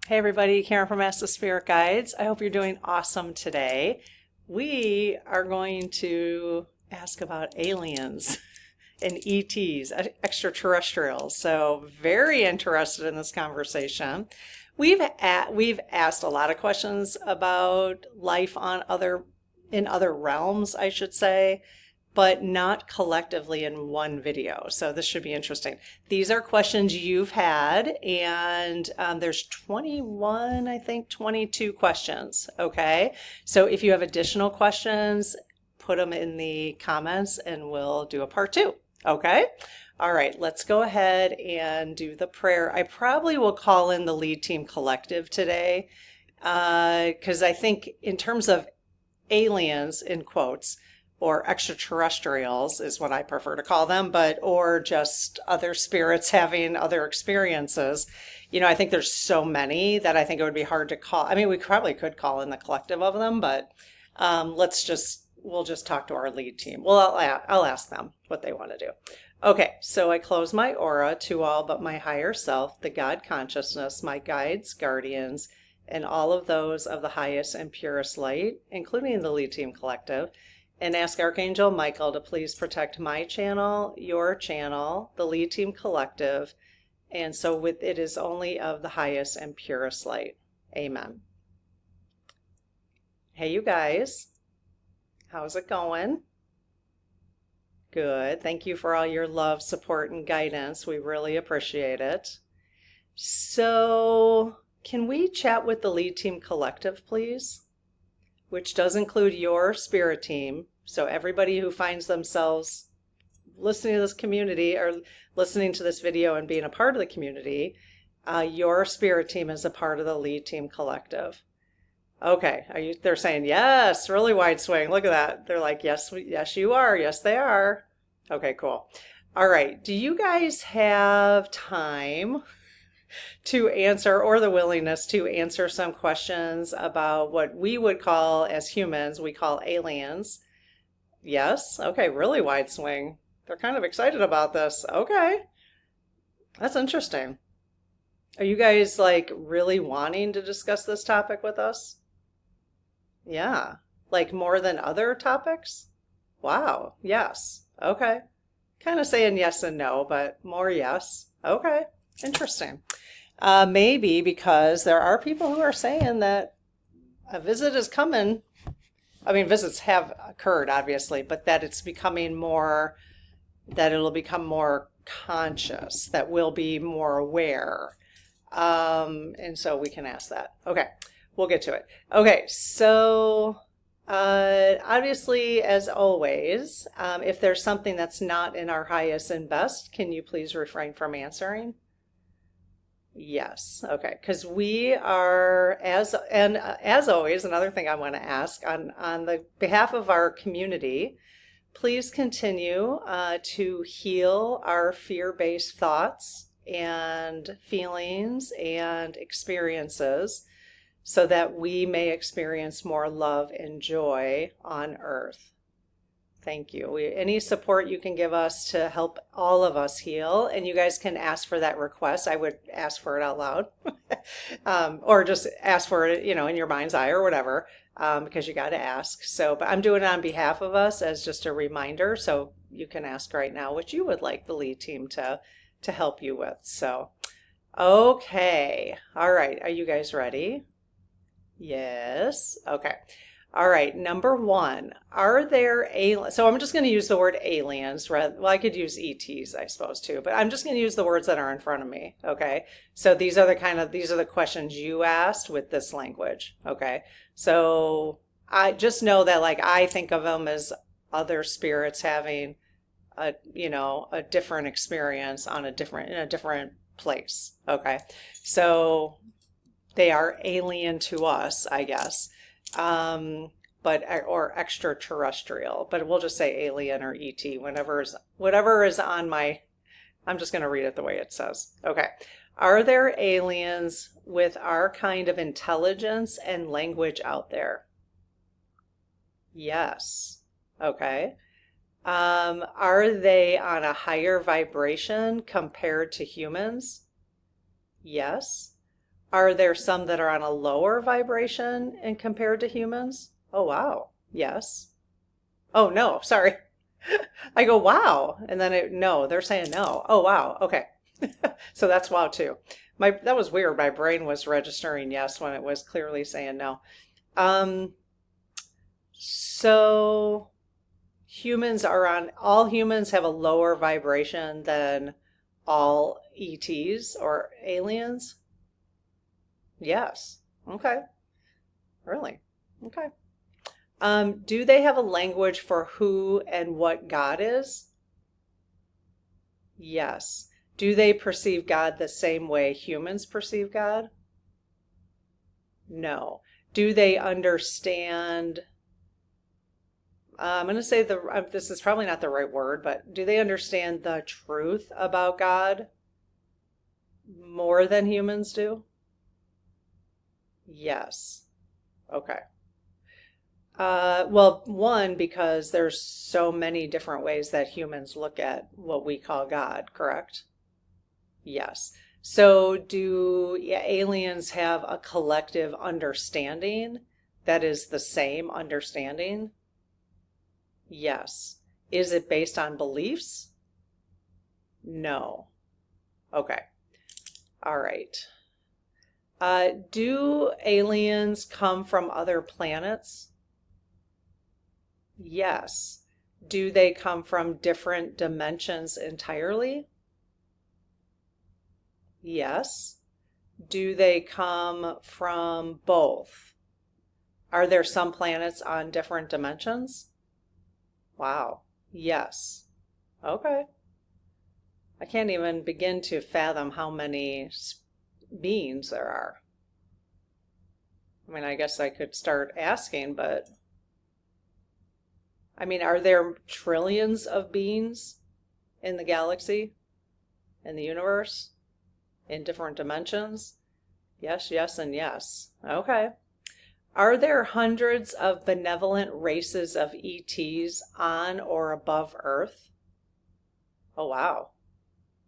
Hey everybody, Karen from Ask the Spirit Guides. I hope you're doing awesome today. We are going to ask about aliens and ETs, extraterrestrials. So very interested in this conversation. We've asked a lot of questions about life on in other realms, I should say, but not collectively in one video. So this should be interesting. These are questions you've had, and there's 21, I think 22 questions. Okay. So if you have additional questions, put them in the comments and we'll do a part 2. Okay. All right, let's go ahead and do the prayer. I probably will call in the lead team collective today because I think in terms of aliens, in quotes, or extraterrestrials is what I prefer to call them, or just other spirits having other experiences. I think there's so many that I think it would be hard to call. I mean, we probably could call in the collective of them, but we'll just talk to our lead team. Well, I'll ask them what they want to do. Okay, so I close my aura to all but my higher self, the God consciousness, my guides, guardians, and all of those of the highest and purest light, including the lead team collective, and ask Archangel Michael to please protect my channel, your channel, the lead team collective, and so it is only of the highest and purest light. Amen. Hey, you guys. How's it going? Good. Thank you for all your love, support, and guidance. We really appreciate it. So, can we chat with the lead team collective, please? Which does include your spirit team. So everybody who finds themselves listening to this community or listening to this video and being a part of the community, your spirit team is a part of the lead team collective. Okay, they're saying yes, really wide swing. Look at that. They're like, yes, yes, you are. Yes, they are. Okay, cool. All right. Do you guys have time to answer, or the willingness to answer, some questions about what we would call, as humans, we call aliens? Yes. Okay, really wide swing. They're kind of excited about this. Okay. That's interesting. Are you guys like really wanting to discuss this topic with us? Yeah. Like more than other topics? Wow. Yes. Okay. Kind of saying yes and no, but more yes. Okay. Interesting. Maybe because there are people who are saying that a visit is coming. I mean, visits have occurred, obviously, but that it's becoming more, that it'll become more conscious, that we'll be more aware. And so we can ask that. Okay, we'll get to it. Okay, so obviously, as always, if there's something that's not in our highest and best, can you please refrain from answering? Yes. Okay. Because we are, as always, another thing I want to ask on the behalf of our community, please continue to heal our fear-based thoughts and feelings and experiences so that we may experience more love and joy on earth. Thank you. Any support you can give us to help all of us heal, and you guys can ask for that request. I would ask for it out loud, or just ask for it, in your mind's eye or whatever, because you got to ask. So, but I'm doing it on behalf of us as just a reminder. So you can ask right now what you would like the lead team to help you with. So, okay, all right. Are you guys ready? Yes. Okay. All right, number 1, are there aliens? So I'm just going to use the word aliens. Well, I could use ETs, I suppose, too, but I'm just going to use the words that are in front of me, okay? So these are the questions you asked with this language, okay? So I just know that, like, I think of them as other spirits having a different experience in a different place, okay? So they are alien to us, I guess. Or extraterrestrial, but we'll just say alien or ET, whatever is on my, I'm just going to read it the way it says. Okay. Are there aliens with our kind of intelligence and language out there? Yes. Okay. Are they on a higher vibration compared to humans? Yes. Are there some that are on a lower vibration and compared to humans? Oh, wow. Yes. Oh, no, sorry. I go, wow. And then no, they're saying no. Oh, wow. Okay. So that's wow too. That was weird. My brain was registering yes when it was clearly saying no. So all humans have a lower vibration than all ETs or aliens? Yes. Okay. Really? Okay. Do they have a language for who and what God is? Yes. Do they perceive God the same way humans perceive God? No. Do they understand? I'm going to say this is probably not the right word, but do they understand the truth about God more than humans do? Yes. Okay. Well, one, because there's so many different ways that humans look at what we call God, correct? Yes. So do aliens have a collective understanding that is the same understanding? Yes. Is it based on beliefs? No. Okay. All right. Do aliens come from other planets? Yes. Do they come from different dimensions entirely? Yes. Do they come from both? Are there some planets on different dimensions? Wow. Yes. Okay. I can't even begin to fathom how many beings there are. I mean, I guess I could start asking, but I mean, are there trillions of beings in the galaxy, in the universe, in different dimensions? Yes, yes, and yes. Okay. Are there hundreds of benevolent races of ETs on or above Earth? Oh, wow.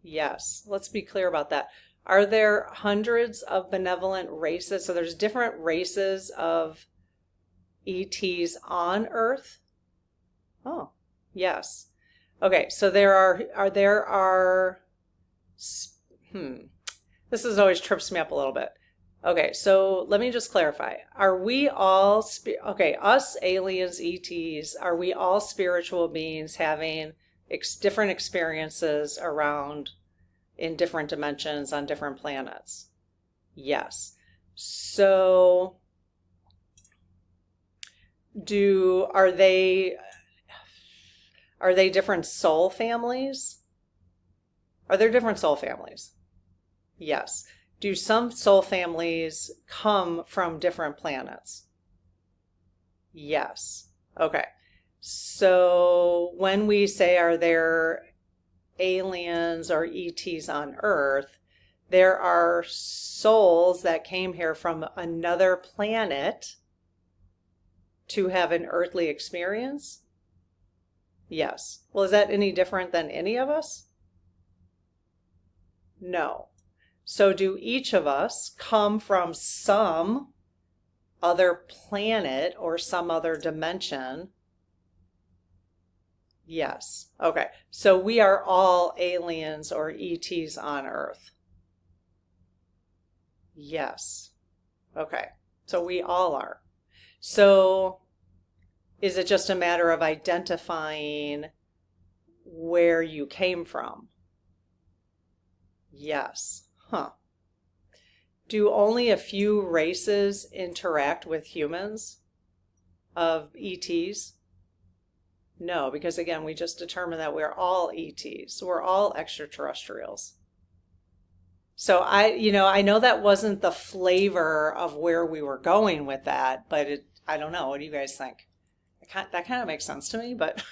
Yes. Let's be clear about that. Are there hundreds of benevolent races? So there's different races of ETs on Earth? Oh, yes. Okay, so this is always trips me up a little bit. Okay, so let me just clarify. Are we all, us aliens, ETs, are we all spiritual beings having different experiences around in different dimensions on different planets? Yes. So are they different soul families? Are there different soul families? Yes. Do some soul families come from different planets? Yes. Okay. So when we say are there aliens or ETs on Earth, there are souls that came here from another planet to have an earthly experience? Yes. Well, is that any different than any of us? No. So do each of us come from some other planet or some other dimension? Yes. Okay. So we are all aliens or ETs on Earth. Yes. Okay. So we all are. So is it just a matter of identifying where you came from? Yes. Huh. Do only a few races interact with humans of ETs? No, because again, we just determined that we're all ETs. We're all extraterrestrials. So I know that wasn't the flavor of where we were going with that, but I don't know. What do you guys think? That kind of makes sense to me, but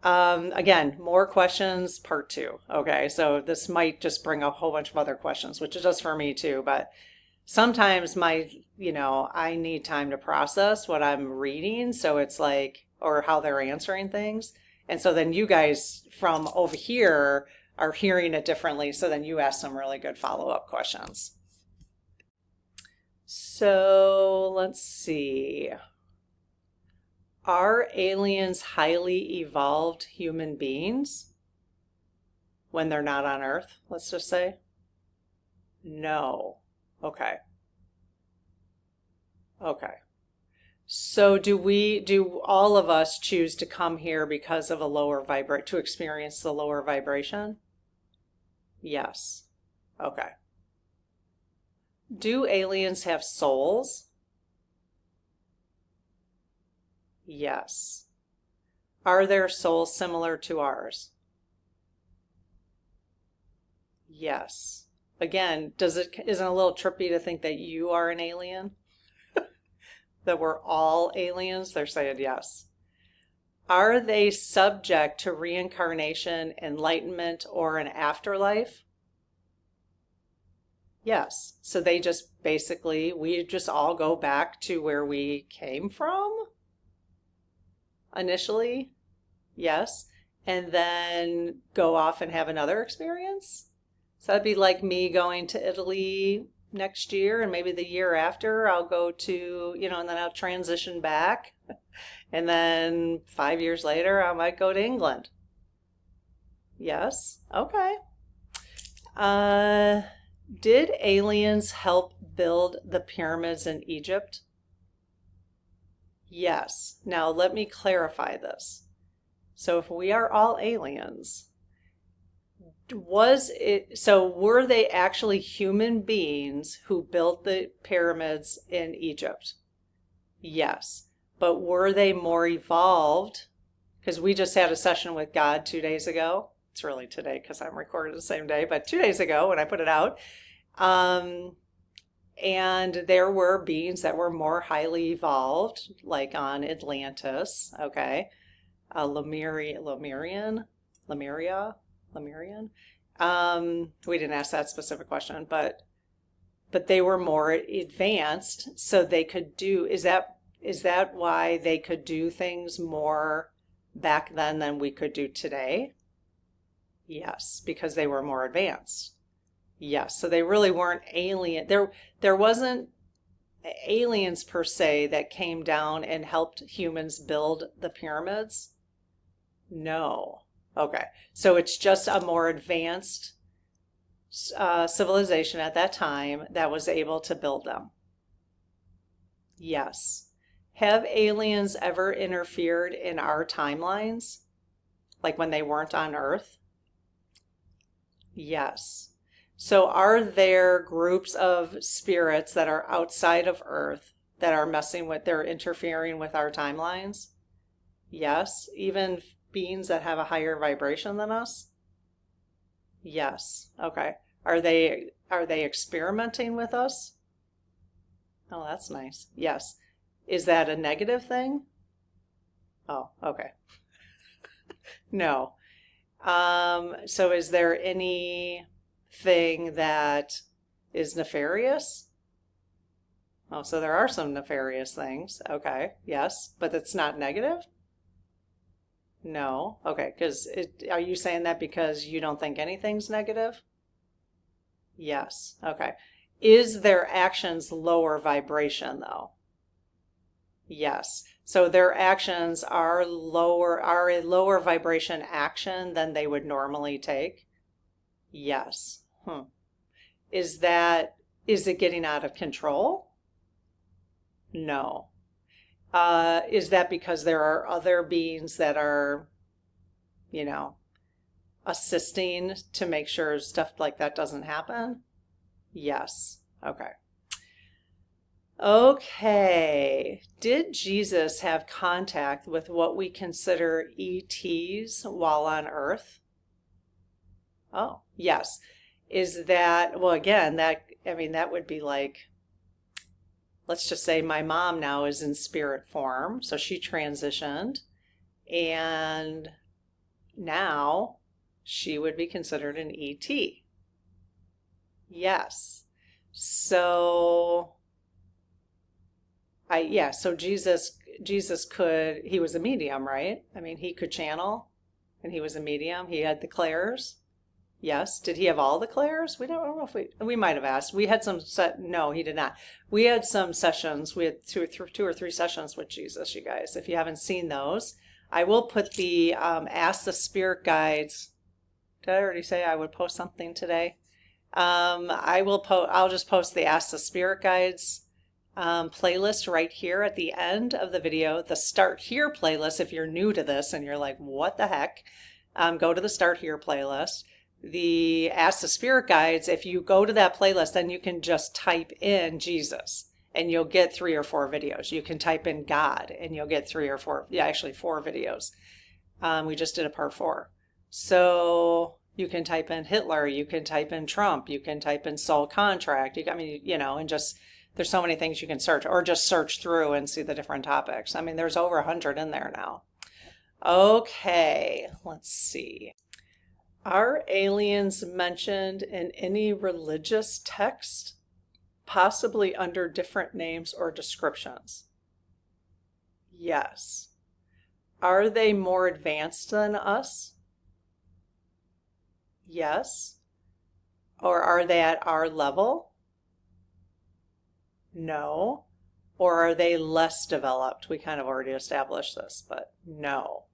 again, more questions, part 2. Okay, so this might just bring up a whole bunch of other questions, which it does for me too, but sometimes I need time to process what I'm reading, so it's like, or how they're answering things. And so then you guys from over here are hearing it differently, so then you ask some really good follow-up questions. So let's see. Are aliens highly evolved human beings when they're not on Earth, let's just say? No. Okay. Okay. So do all of us choose to come here because of a lower to experience the lower vibration? Yes. Okay. Do aliens have souls? Yes. Are their souls similar to ours? Yes. Again, isn't it a little trippy to think that you are an alien? That we're all aliens? They're saying yes. Are they subject to reincarnation, enlightenment, or an afterlife? Yes. So they just basically, we just all go back to where we came from initially? Yes. And then go off and have another experience? So that'd be like me going to Italy next year, and maybe the year after I'll go to, and then I'll transition back. And then 5 years later, I might go to England. Yes. Okay. Did aliens help build the pyramids in Egypt? Yes. Now let me clarify this. So if we are all aliens, were they actually human beings who built the pyramids in Egypt? Yes. But were they more evolved? Because we just had a session with God 2 days ago. It's really today because I'm recording the same day, but 2 days ago when I put it out. And there were beings that were more highly evolved, like on Atlantis, okay? Lemurian. We didn't ask that specific question, but they were more advanced, so they could do, is that why they could do things more back then than we could do today? Yes, because they were more advanced. Yes, so they really weren't alien. There wasn't aliens per se that came down and helped humans build the pyramids. No. Okay, so it's just a more advanced civilization at that time that was able to build them. Yes. Have aliens ever interfered in our timelines? Like when they weren't on Earth? Yes. So are there groups of spirits that are outside of Earth that are they're interfering with our timelines? Yes. Even beings that have a higher vibration than us? Yes. Okay. Are they experimenting with us? Oh, that's nice. Yes. Is that a negative thing? Oh, okay. No. So is there anything that is nefarious? Oh, so there are some nefarious things. Okay. Yes. But it's not negative? No. Okay. Are you saying that because you don't think anything's negative? Yes. Okay. Is their actions lower vibration though? Yes. So their actions are a lower vibration action than they would normally take? Yes. Is it getting out of control? No. Is that because there are other beings that are, assisting to make sure stuff like that doesn't happen? Yes. Okay. Okay. Did Jesus have contact with what we consider ETs while on Earth? Oh, yes. Is that, well, again, that would be like, let's just say my mom now is in spirit form, so she transitioned, and now she would be considered an ET. Yes. So so Jesus he was a medium, right? He could channel, and he was a medium. He had the clairs. Yes. Did he have all the clairs? We don't know if we might have asked. We had some no, he did not. We had some sessions. We had two or three sessions with Jesus, you guys. If you haven't seen those, I will put the Ask the Spirit Guides. Did I already say I would post something today? I'll just post the Ask the Spirit Guides playlist right here at the end of the video. The Start Here playlist, if you're new to this and you're like, what the heck? Go to the Start Here playlist. The Ask the Spirit Guides, if you go to that playlist, then you can just type in Jesus and you'll get 3 or 4 videos. You can type in God and you'll get 3 or 4, yeah, actually 4 videos. We just did a part 4. So you can type in Hitler, you can type in Trump, you can type in soul contract. And just, there's so many things you can search, or just search through and see the different topics. I mean, there's over 100 in there now. Okay, let's see. Are aliens mentioned in any religious text, possibly under different names or descriptions? Yes. Are they more advanced than us? Yes. Or are they at our level? No. Or are they less developed? We kind of already established this, but no.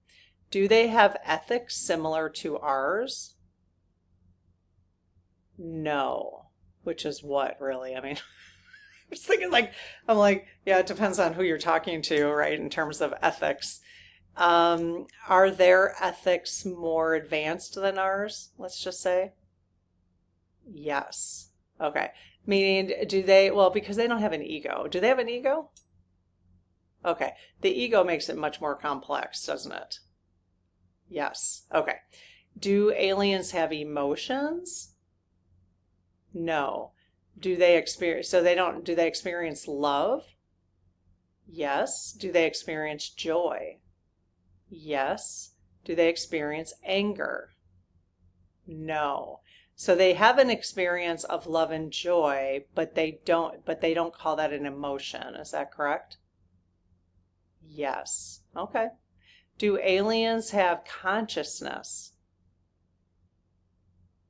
Do they have ethics similar to ours? No. Which is what, really? I mean, I was thinking yeah, it depends on who you're talking to, right, in terms of ethics. Are their ethics more advanced than ours, let's just say? Yes. Okay. Meaning, because they don't have an ego. Do they have an ego? Okay. The ego makes it much more complex, doesn't it? Yes. Okay. Do aliens have emotions? No. Do they experience love? Yes. Do they experience joy? Yes. Do they experience anger? No. So they have an experience of love and joy, but they don't call that an emotion. Is that correct? Yes. Okay. Do aliens have consciousness?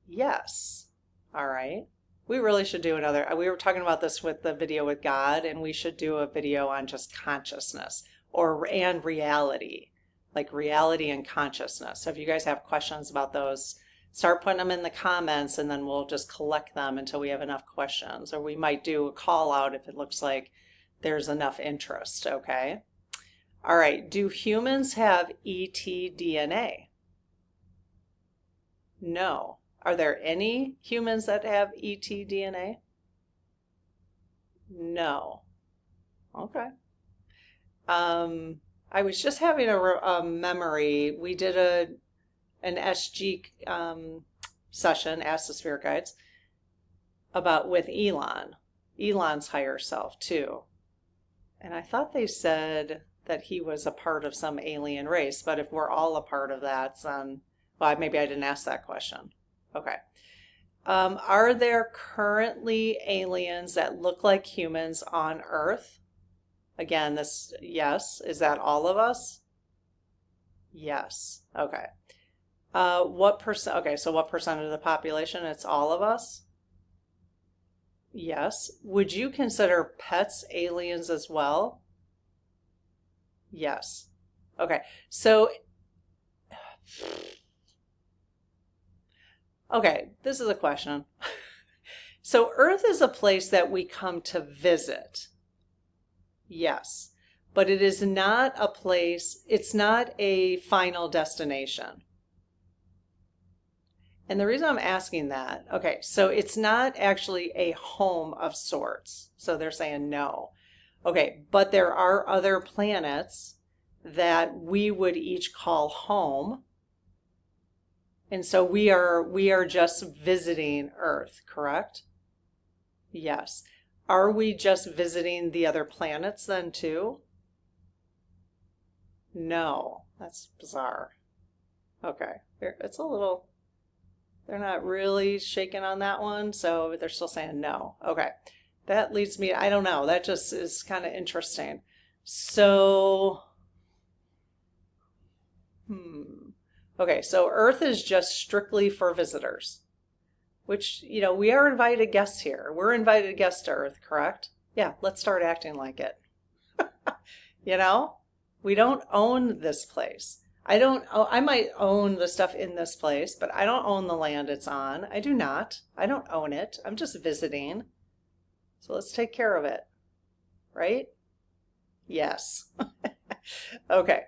Yes. All right. We really should do another. We were talking about this with the video with God, and we should do a video on just consciousness and reality, like reality and consciousness. So if you guys have questions about those, start putting them in the comments, and then we'll just collect them until we have enough questions. Or we might do a call out if it looks like there's enough interest, okay? All right, do humans have ET DNA? No. Are there any humans that have ET DNA? No. Okay. I was just having a memory. We did an SG session, Ask the Spirit Guides, with Elon's higher self too. And I thought they said that he was a part of some alien race, but if we're all a part of that, then, well, maybe I didn't ask that question. Okay. Are there currently aliens that look like humans on Earth? Again, yes. Is that all of us? Yes. Okay. What percent? Okay, so what percent of the population? It's all of us? Yes. Would you consider pets aliens as well? Yes. Okay. So, okay, this is a question. So Earth is a place that we come to visit. Yes. But it is not a place, it's not a final destination. And the reason I'm asking that, okay, so it's not actually a home of sorts. So they're saying no. Okay, but there are other planets that we would each call home. And so we are just visiting Earth, correct? Yes. Are we just visiting the other planets then too? No, that's bizarre. Okay, it's a little, they're not really shaking on that one, so they're still saying no. Okay, that leads me, I don't know, that just is kind of interesting. So, okay, so Earth is just strictly for visitors. which, you know, we are invited guests here. We're invited guests to Earth, correct? Yeah, let's start acting like it. You know, we don't own this place. I might own the stuff in this place, but I don't own the land it's on. I do not. I don't own it. I'm just visiting. So let's take care of it. Right? Yes. Okay.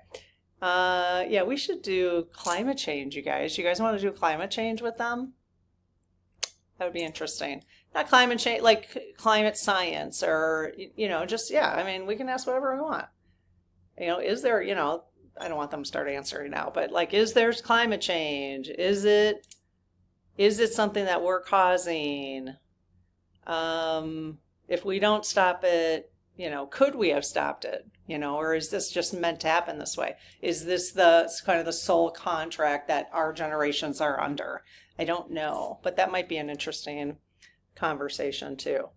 Yeah, we should do climate change, you guys. You guys want to do climate change with them? That would be interesting. Not climate change, like climate science or, you know, just, yeah, I mean, we can ask whatever we want. You know, is there, you know, I don't want them to start answering now, but like, is there climate change? Is it something that we're causing? If we don't stop it, you know, could we have stopped it? You know, or is this just meant to happen this way? Is this the kind of the soul contract that our generations are under? I don't know, but that might be an interesting conversation too.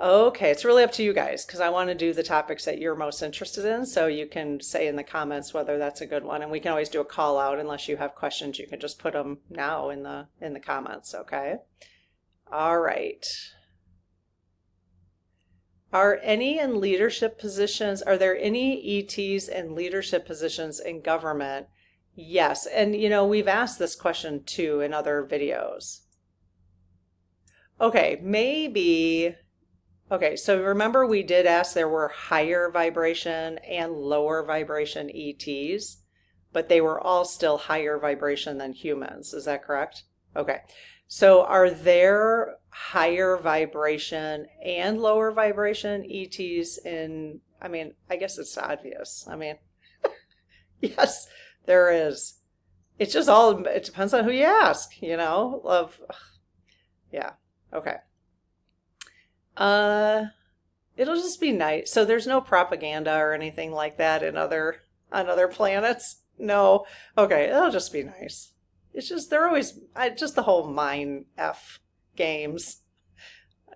Okay, it's really up to you guys because I want to do the topics that you're most interested in. So you can say in the comments whether that's a good one, and we can always do a call out unless you have questions. You can just put them now in the comments. Okay. All right. Are any in leadership positions? Are there any ETs in leadership positions in government? Yes, and you know, we've asked this question too in other videos. Okay, maybe. Okay, so remember we did ask there were higher vibration and lower vibration ETs, but they were all still higher vibration than humans. Is that correct? Okay, so are there higher vibration and lower vibration ETs in, I mean, I guess it's obvious. I mean, yes, there is. It's just all, it depends on who you ask, you know, yeah, okay. It'll just be nice. So there's no propaganda or anything like that on other planets? No. Okay, it'll just be nice. It's just, they're always, just the whole mind F games.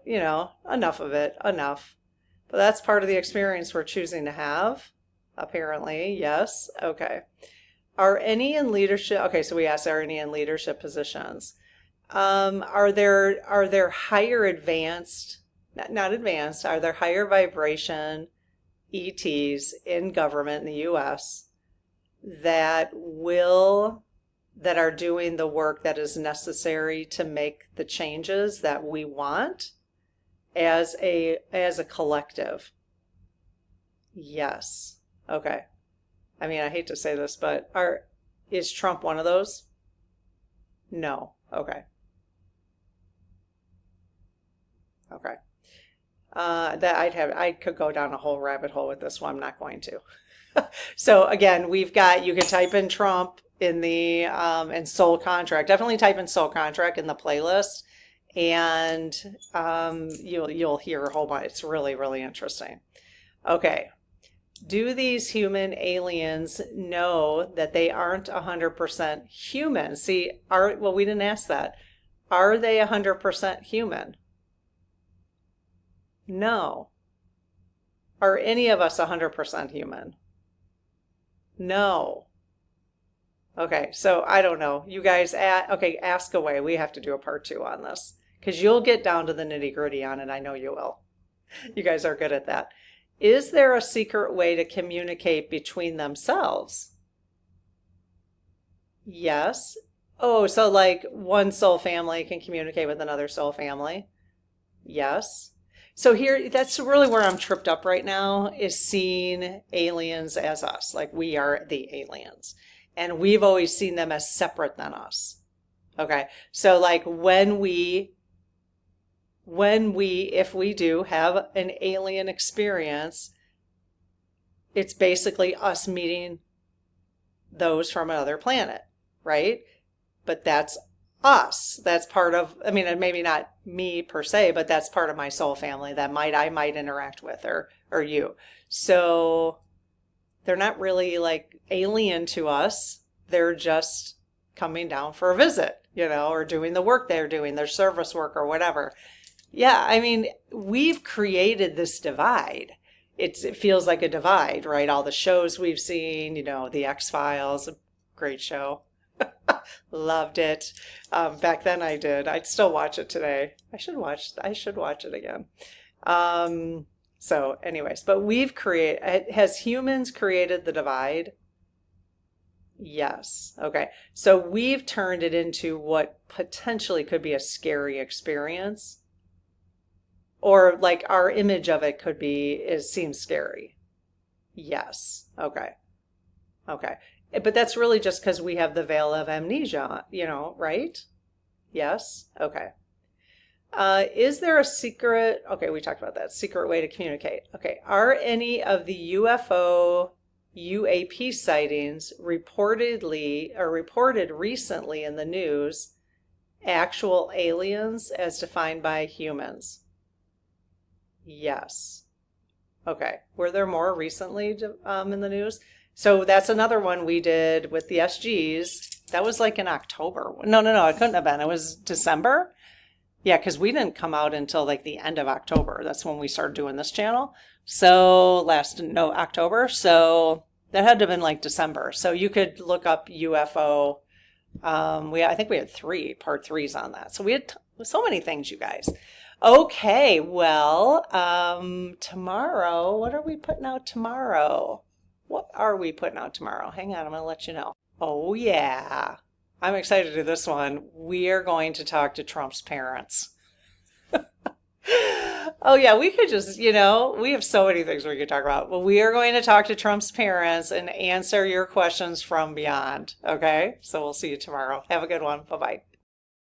You know, enough of it, enough. But that's part of the experience we're choosing to have, apparently, yes. Okay. Are any in leadership, okay, so we asked, are any in leadership positions? Are there higher advanced, not advanced, are there higher vibration ETs in government in the US that are doing the work that is necessary to make the changes that we want as a collective? Yes. Okay. I mean, I hate to say this, but is Trump one of those? No. Okay. Okay. I could go down a whole rabbit hole with this one. I'm not going to. So again, you can type in Trump in the in soul contract. Definitely type in soul contract in the playlist, and you'll hear a whole bunch. It's really, really interesting. Okay. Do these human aliens know that they aren't 100% human? See, well, we didn't ask that. Are they 100% human? No. Are any of us 100% human? No. Okay, so I don't know. You guys, okay, ask away. We have to do a part 2 on this because you'll get down to the nitty-gritty on it. I know you will. You guys are good at that. Is there a secret way to communicate between themselves? Yes. Oh, so like one soul family can communicate with another soul family? Yes. So here, that's really where I'm tripped up right now, is seeing aliens as us, like we are the aliens. And we've always seen them as separate than us. Okay, so like if we do have an alien experience, it's basically us meeting those from another planet, right? But that's us. That's part of, I mean, maybe not me per se, but that's part of my soul family that I might interact with, or you. So they're not really like alien to us. They're just coming down for a visit, you know, or doing the work they're doing, their service work or whatever. Yeah, I mean, we've created this divide. It feels like a divide, right? All the shows we've seen, you know, The X-Files, a great show. Loved it. Back then I did. I'd still watch it today. I should watch it again. So anyways, but has humans created the divide? Yes. Okay. So we've turned it into what potentially could be a scary experience, or like our image of it seems scary. Yes. Okay. Okay. But that's really just because we have the veil of amnesia, right? Yes. Okay. Is there a secret? Okay, we talked about that. Secret way to communicate. Okay. Are any of the UFO UAP sightings reported recently in the news actual aliens as defined by humans? Yes. Okay. Were there more recently in the news? So that's another one we did with the SGs. That was like in October. No, it couldn't have been. It was December. Yeah, because we didn't come out until like the end of October. That's when we started doing this channel. So October. So that had to have been like December. So you could look up UFO. I think we had part threes on that. So we had so many things, you guys. Okay, well, tomorrow, what are we putting out tomorrow? What are we putting out tomorrow? Hang on, I'm going to let you know. Oh, yeah. I'm excited to do this one. We are going to talk to Trump's parents. Oh, yeah, we could just, we have so many things we could talk about. Well, we are going to talk to Trump's parents and answer your questions from beyond. Okay? So we'll see you tomorrow. Have a good one. Bye-bye.